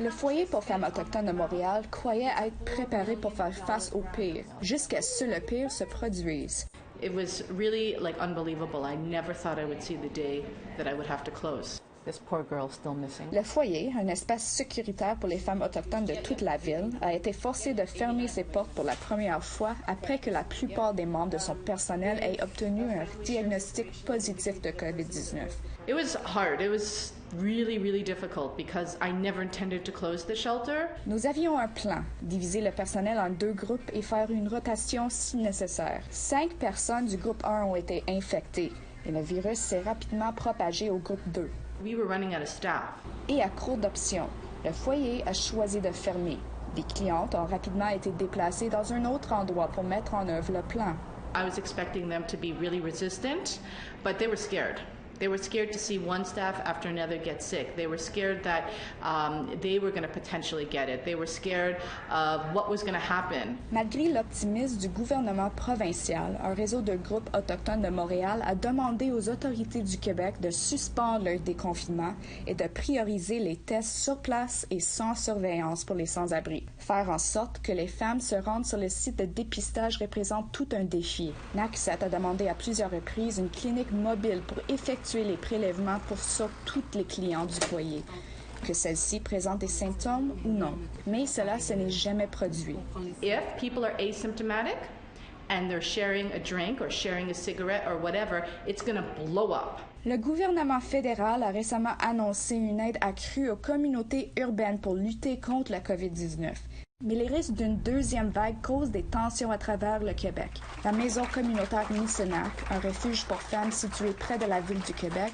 Le foyer pour femmes autochtones de Montréal croyait être préparé pour faire face au pire, jusqu'à ce que le pire se produise. It was really unbelievable. I never thought I would see the day that I would have to close. This poor girl still missing. Le foyer, un espace sécuritaire pour les femmes autochtones de toute la ville, a été forcé de fermer ses portes pour la première fois après que la plupart des membres de son personnel aient obtenu un diagnostic positif de COVID-19. It was hard. It was really difficult because I never intended to close the shelter. Nous avions un plan, diviser le personnel en 2 groupes et faire une rotation si nécessaire. 5 personnes du groupe 1 ont été infectées et le virus s'est rapidement propagé au groupe 2. We were running out of staff. Et à court d'options, le foyer a choisi de fermer. Des clientes ont rapidement été déplacées dans un autre endroit pour mettre en œuvre le plan. I was expecting them to be really resistant, but they were scared. They were scared to see one staff after another get sick. They were scared that they were going to potentially get it. They were scared of what was going to happen. Malgré l'optimisme du gouvernement provincial, un réseau de groupes autochtones de Montréal a demandé aux autorités du Québec de suspendre leur déconfinement et de prioriser les tests sur place et sans surveillance pour les sans-abri. Faire en sorte que les femmes se rendent sur le site de dépistage représente tout un défi. NACSAT a demandé à plusieurs reprises une clinique mobile pour effectuer les prélèvements pour toutes les clientes du foyer, que celles-ci présentent des symptômes ou non. Mais cela se n'est jamais produit. If people are asymptomatic and they're sharing a drink or sharing a cigarette or whatever, it's going to blow up. Le gouvernement fédéral a récemment annoncé une aide accrue aux communautés urbaines pour lutter contre la COVID-19. Mais les risques d'une deuxième vague causent des tensions à travers le Québec. La maison communautaire Nissenac, un refuge pour femmes situé près de la ville du Québec,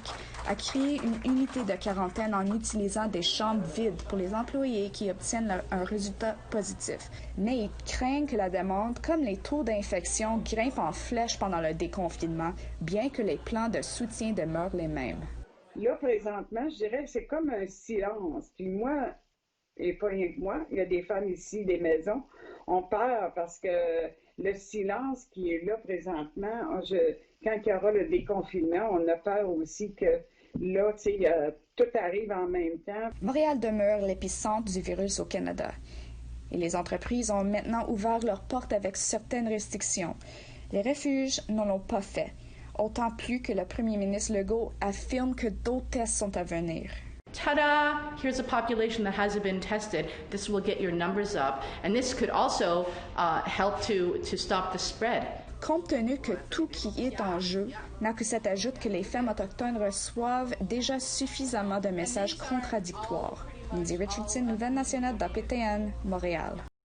a créé une unité de quarantaine en utilisant des chambres vides pour les employés qui obtiennent un résultat positif. Mais ils craignent que la demande, comme les taux d'infection, grimpent en flèche pendant le déconfinement, bien que les plans de soutien demeurent les mêmes. Là, présentement, je dirais que c'est comme un silence. Puis moi, et pas rien que moi, il y a des femmes ici, des maisons, ont peur parce que le silence qui est là présentement, quand il y aura le déconfinement, on a peur aussi que là, tu sais, tout arrive en même temps. Montréal demeure l'épicentre du virus au Canada. Et les entreprises ont maintenant ouvert leurs portes avec certaines restrictions. Les refuges n'en ont pas fait, autant plus que le premier ministre Legault affirme que d'autres tests sont à venir. Ta-da! Here's a population that hasn't been tested. This will get your numbers up, and this could also help to stop the spread. Compte tenu que tout qui est en jeu, NACSAT ajoute que les femmes autochtones reçoivent déjà suffisamment de messages contradictoires. Lindsay Richardson, Nouvelle nationale d'APTN, Montréal.